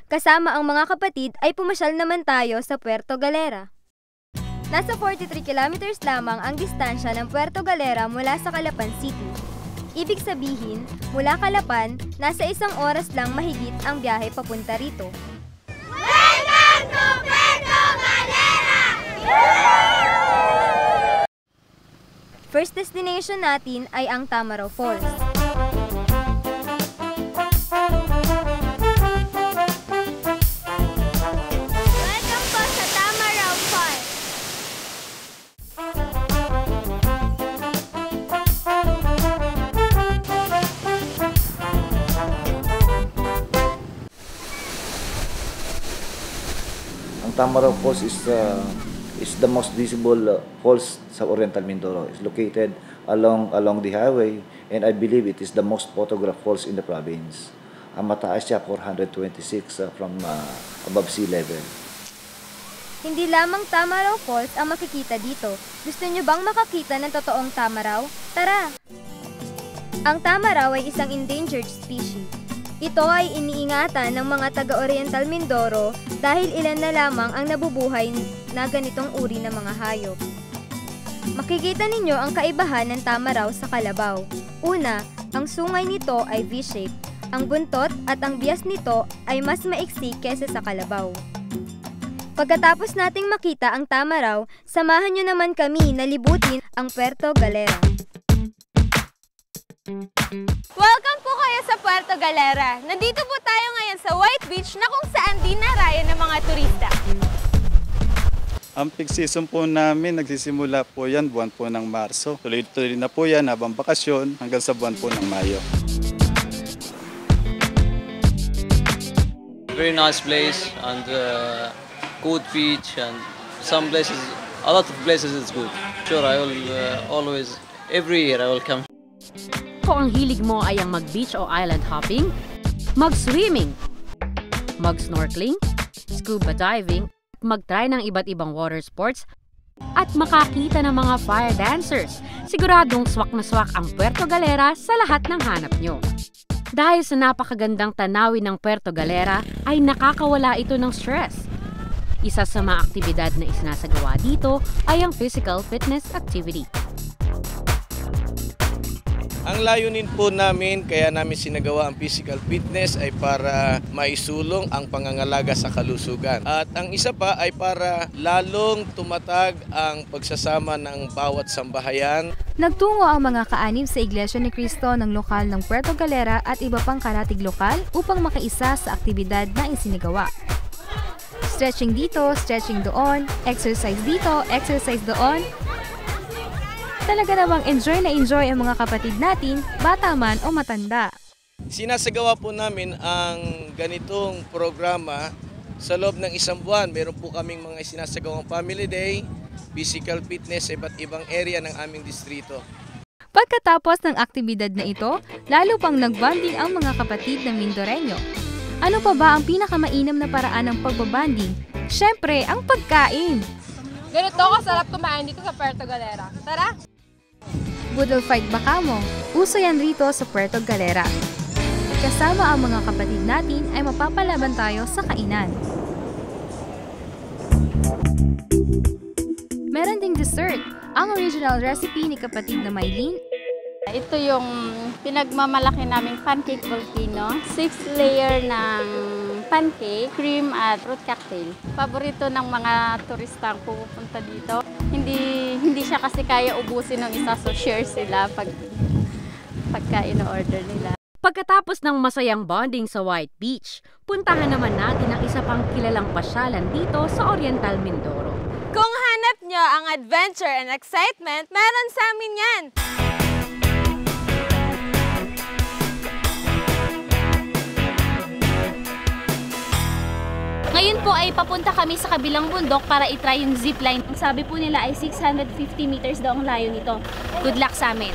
kasama ang mga kapatid ay pumasyal naman tayo sa Puerto Galera. Nasa 43 kilometers lamang ang distansya ng Puerto Galera mula sa Calapan City. Ibig sabihin, mula Calapan, nasa 1 oras lang mahigit ang biyahe papunta rito. Welcome to Puerto Galera! First destination natin ay ang Tamaraw Falls. Welcome po sa Tamaraw Falls! Ang Tamaraw Falls is the most visible falls sa Oriental Mindoro. It's located along the highway, and I believe it is the most photographed falls in the province. Ang mataas siya 426 from above sea level. Hindi lamang Tamaraw Falls ang makikita dito. Gusto nyo bang makakita ng totoong tamaraw? Tara! Ang tamaraw ay isang endangered species. Ito ay iniingatan ng mga taga-Oriental Mindoro dahil ilan na lamang ang nabubuhay na ganitong uri ng mga hayop. Makikita ninyo ang kaibahan ng tamaraw sa kalabaw. Una, ang sungay nito ay V-shape. Ang buntot at ang bias nito ay mas maiksi kaysa sa kalabaw. Pagkatapos nating makita ang tamaraw, samahan nyo naman kami na libutin ang Puerto Galera. Welcome po kayo sa Puerto Galera. Nandito po tayo ngayon sa White Beach na kung saan dinarayan ng mga turista. Ang peak season po namin, nagsisimula po yan buwan po ng Marso. Tuloy-tuloy na po yan habang bakasyon hanggang sa buwan po ng Mayo. Very nice place and good beach and some places, a lot of places is good. Sure, I will always, every year I will come. Kung ang hilig mo ay ang mag-beach o island hopping, mag-swimming, mag-snorkeling, scuba diving, mag-try ng iba't ibang water sports, at makakita ng mga fire dancers, siguradong swak na swak ang Puerto Galera sa lahat ng hanap nyo. Dahil sa napakagandang tanawin ng Puerto Galera, ay nakakawala ito ng stress. Isa sa mga aktibidad na isinasagawa dito ay ang physical fitness activity. Ang layunin po namin, kaya namin sinagawa ang physical fitness ay para maisulong ang pangangalaga sa kalusugan. At ang isa pa ay para lalong tumatag ang pagsasama ng bawat sambahayan. Nagtungo ang mga kaanib sa Iglesia ni Cristo ng lokal ng Puerto Galera at iba pang karatig lokal upang makaisa sa aktibidad na isinagawa. Stretching dito, stretching doon, exercise dito, exercise doon. Talaga namang enjoy na enjoy ang mga kapatid natin, bata man o matanda. Sinasagawa po namin ang ganitong programa sa loob ng 1 buwan. Meron po kaming mga sinasagawang family day, physical fitness sa iba't ibang area ng aming distrito. Pagkatapos ng aktibidad na ito, lalo pang nagbanding ang mga kapatid ng Mindoreño. Ano pa ba ang pinakamainam na paraan ng pagbabanding? Siyempre, ang pagkain! Ganito kasarap kumain dito sa Puerto Galera. Tara! Budol fight baka mo? Uso yan rito sa Puerto Galera. Kasama ang mga kapatid natin ay mapapalaban tayo sa kainan. Meron ding dessert, ang original recipe ni kapatid na Maylene. Ito yung pinagmamalaki naming pancake volcano. 6-layer ng pancake, cream at fruit cocktail. Paborito ng mga turistang pupunta dito. Hindi siya kasi kaya ubusin ng isa, so share sila pagka in-order nila. Pagkatapos ng masayang bonding sa White Beach, puntahan naman natin ang isa pang kilalang pasyalan dito sa Oriental Mindoro. Kung hanap nyo ang adventure and excitement, meron sa amin yan! Ngayon po ay papunta kami sa kabilang bundok para itry yung zipline. Ang sabi po nila ay 650 meters daw ang layo nito. Good luck sa amin!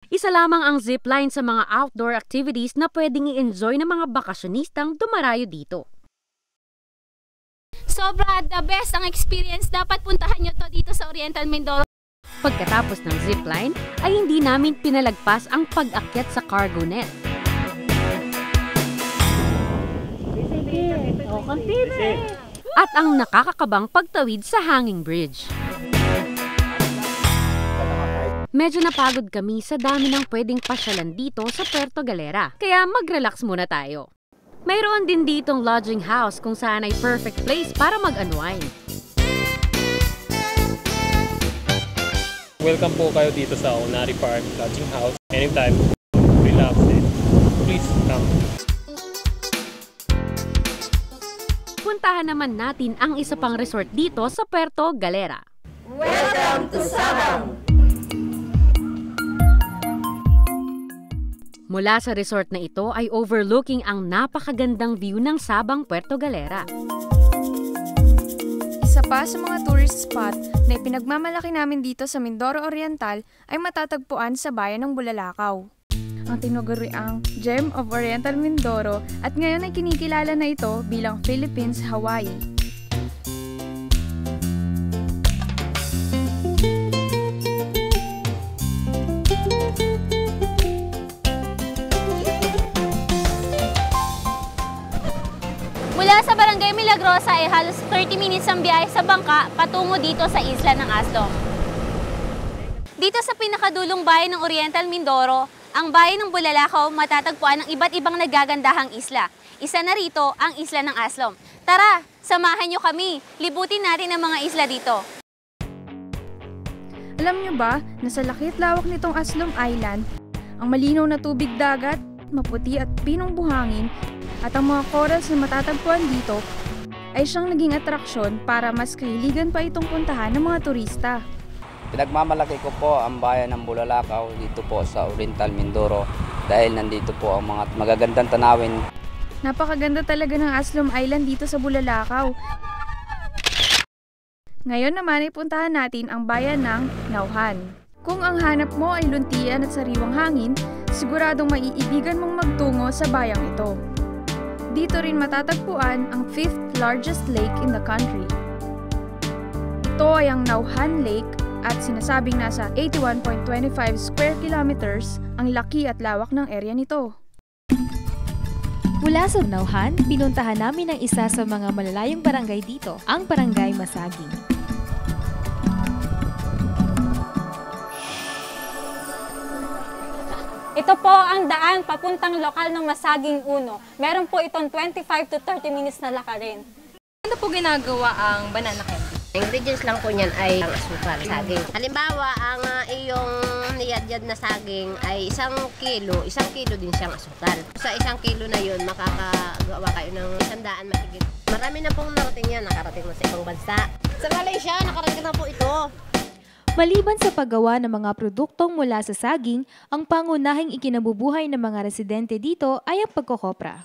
Isa lamang ang zipline sa mga outdoor activities na pwedeng i-enjoy ng mga bakasyonistang dumarayo dito. Sobra the best ang experience. Dapat puntahan nyo to dito sa Oriental Mindoro. Pagkatapos ng zipline, ay hindi namin pinalagpas ang pag-akyat sa cargo net. At ang nakakakabang pagtawid sa hanging bridge. Medyo napagod kami sa dami ng pwedeng pasyalan dito sa Puerto Galera, kaya mag-relax muna tayo. Mayroon din ditong lodging house kung saan ay perfect place para mag-unwind. Welcome po kayo dito sa Onari Park Lodging House. Anytime, relax and please come. Puntahan naman natin ang isa pang resort dito sa Puerto Galera. Welcome to Sabang! Mula sa resort na ito ay overlooking ang napakagandang view ng Sabang, Puerto Galera. Isa pa sa mga tourist spot na ipinagmamalaki namin dito sa Mindoro Oriental ay matatagpuan sa bayan ng Bulalakaw. Ang tinuguriang Gem of Oriental Mindoro at ngayon ay kinikilala na ito bilang Philippines Hawaii. Mula sa Barangay Milagrosa ay halos 30 minutes ang biyahe sa bangka patungo dito sa isla ng Aslom. Dito sa pinakadulong bayan ng Oriental Mindoro, ang bayan ng Bulalakaw matatagpuan ng iba't ibang nagagandahang isla. Isa na rito ang isla ng Aslom. Tara, samahan nyo kami. Libutin natin ang mga isla dito. Alam nyo ba na sa laki at lawak nitong Aslom Island, ang malinaw na tubig dagat, maputi at pinong buhangin, at ang mga corals na matatagpuan dito ay siyang naging atraksyon para mas kahiligan pa itong puntahan ng mga turista. Pinagmamalaki ko po ang bayan ng Bulalakaw dito po sa Oriental Mindoro dahil nandito po ang mga magagandang tanawin. Napakaganda talaga ng Aslom Island dito sa Bulalakaw. Ngayon naman ay puntahan natin ang bayan ng Nauhan. Kung ang hanap mo ay luntian at sariwang hangin, siguradong maiibigan mong magtungo sa bayang ito. Dito rin matatagpuan ang 5th largest lake in the country. Ito ay ang Nauhan Lake at sinasabing nasa 81.25 square kilometers ang laki at lawak ng area nito. Mula sa Nauhan, pinuntahan namin ang isa sa mga malalayong barangay dito, ang Barangay Masaging. Ito po ang daan papuntang lokal ng Masaging 1. Meron po itong 25 to 30 minutes na lakarin. Ano po ginagawa ang banana candy? Ingredients lang po niyan ay ang asukal, saging. Halimbawa, ang iyong niyadyad na saging ay 1 kilo din siyang asukal. Sa 1 kilo na yun, makakagawa kayo ng 100 mahigit. Marami na pong narating yan, nakarating na sa ibang bansa. Sa Malaysia, nakarating na po ito. Maliban sa paggawa ng mga produktong mula sa saging, ang pangunahing ikinabubuhay ng mga residente dito ay ang pagkokopra.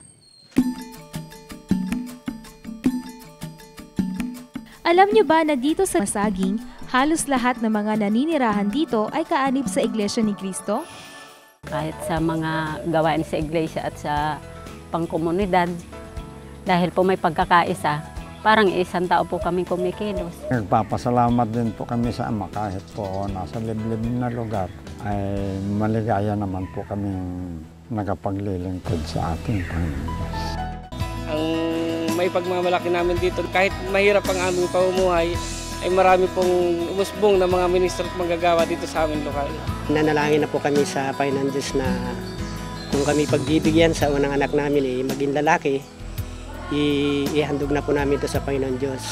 Alam niyo ba na dito sa Masaging, halos lahat ng mga naninirahan dito ay kaanib sa Iglesia ni Cristo? Kahit sa mga gawain sa iglesia at sa pangkomunidad, dahil po may pagkakaisa, parang isang tao po kami kumikilos. Nagpapasalamat din po kami sa Ama kahit po nasa liblib na lugar ay maligaya naman po kami nakapaglilingkod sa ating Panginoon. Ang may pagmamalaki namin dito, kahit mahirap ang aming pamumuhay, ay marami pong umusbong na mga ministro at manggagawa dito sa aming lokal. Nanalangin na po kami sa Panginoon Diyos na kung kami pagbibigyan sa unang anak namin maging lalaki, ihandog na po namin ito sa Panginoon Diyos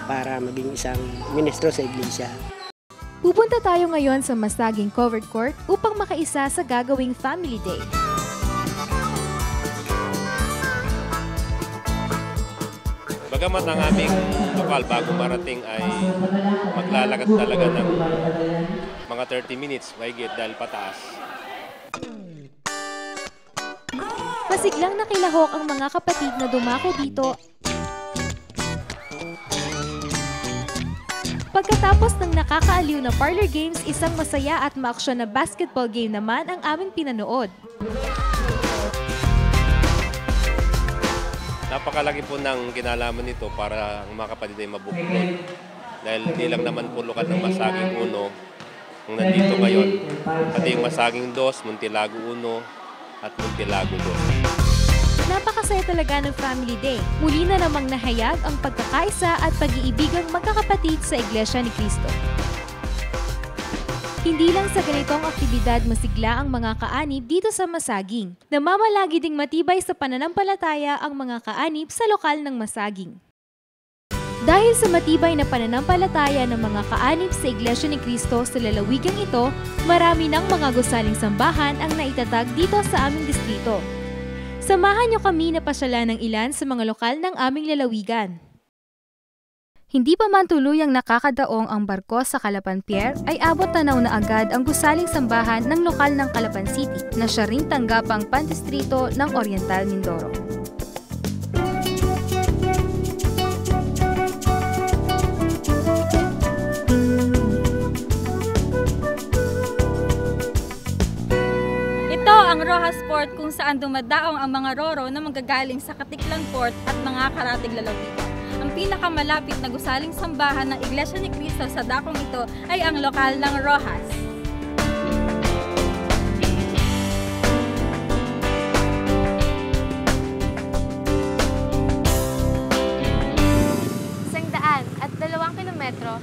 para maging isang ministro sa iglesia. Pupunta tayo ngayon sa Masaging Covered Court upang makaisa sa gagawing Family Day. Bagamat ang aming lokal bago marating ay maglalakad talaga ng mga 30 minutes mahigit dahil pataas. Masiglang nakilahok ang mga kapatid na dumako dito. Pagkatapos ng nakakaaliw na parlor games, isang masaya at maaksyon na basketball game naman ang aming pinanood. Napakalaki po ng kinalaman nito para ang mga kapatid ay mabuklod. Dahil hindi lang naman po lokal ng Masaging 1 nandito ngayon. Pati yung Masaging 2, Muntilago 1 at Muntilago 2. Napakasaya talaga ng Family Day. Muli na namang nahayag ang pagkakaisa at pag-iibigang magkakapatid sa Iglesia ni Cristo. Hindi lang sa ganitong aktibidad masigla ang mga kaanib dito sa Masaging. Namamalagi ding matibay sa pananampalataya ang mga kaanib sa lokal ng Masaging. Dahil sa matibay na pananampalataya ng mga kaanib sa Iglesia ni Cristo sa lalawigang ito, marami ng mga gusaling sambahan ang naitatag dito sa aming distrito. Samahan niyo kami na pasyalan ng ilan sa mga lokal ng aming lalawigan. Hindi pa man tuluyang nakakadaong ang barko sa Calapan Pier, ay abot tanaw na agad ang gusaling sambahan ng lokal ng Calapan City na siya ring tanggapang pandistrito ng Oriental Mindoro. Ito ang Rojas Port kung saan dumadaong ang mga roro na manggagaling sa Katiklan Port at mga karatig lalawigan. Ang pinakamalapit na gusaling sambahan ng Iglesia ni Cristo sa dakong ito ay ang lokal ng Rojas. Sangdaan at 2 kilometro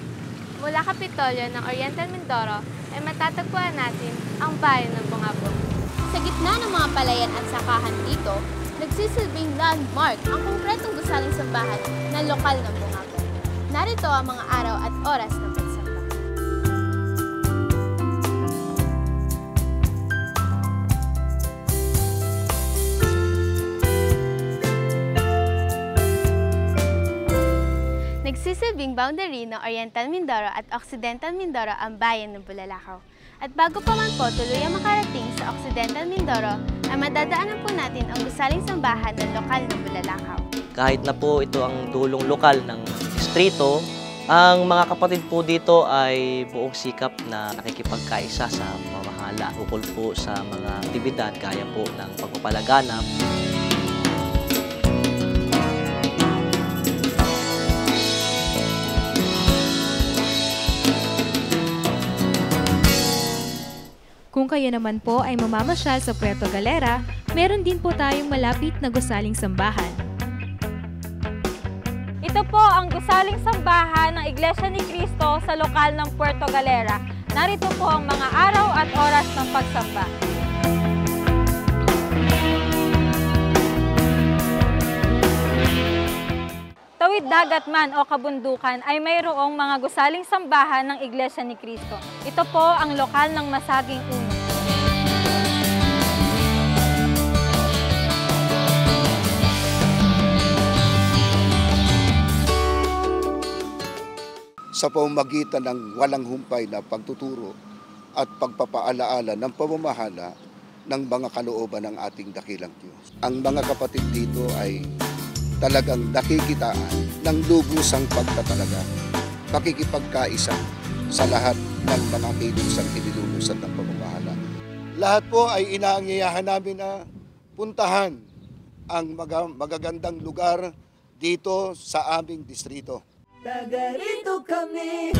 mula Kapitolyo ng Oriental Mindoro ay matatagpuan natin ang bayan ng Bungabong. Sa gitna ng mga palayan at sakahan dito, nagsisilbing landmark ang konkretong gusaling sambahan ng lokal ng Bungabong. Narito ang mga araw at oras ng pagsamba. Nagsisilbing boundary ng Oriental Mindoro at Occidental Mindoro ang bayan ng Bulalakaw. At bago pa man po tuluyang makarating sa Occidental Mindoro, ay madadaanan po natin ang gusaling sambahan ng lokal ng Bulalakaw. Kahit na po ito ang dulong lokal ng distrito, ang mga kapatid po dito ay buong sikap na nakikipagkaisa sa pamamahala ukol po sa mga aktibidad gaya po ng pagpapalaganap. Kung kayo naman po ay mamamasyal sa Puerto Galera, meron din po tayong malapit na gusaling sambahan. Ito po ang gusaling sambahan ng Iglesia ni Cristo sa lokal ng Puerto Galera. Narito po ang mga araw at oras ng pagsamba. Tawid dagat man o kabundukan ay mayroong mga gusaling sambahan ng Iglesia ni Cristo. Ito po ang lokal ng Masaging 1. Sa pamamagitan ng walang humpay na pagtuturo at pagpapaalaala ng pamamahala ng mga kalooban ng ating dakilang Diyos. Ang mga kapatid dito ay talagang nakikitaan ng lubusang pagtatalaga, pakikipagkaisa sa lahat ng mga kilusang inilulusan ng pamamahala. Lahat po ay inaanyayahan namin na puntahan ang magagandang lugar dito sa aming distrito. Taga rito kami.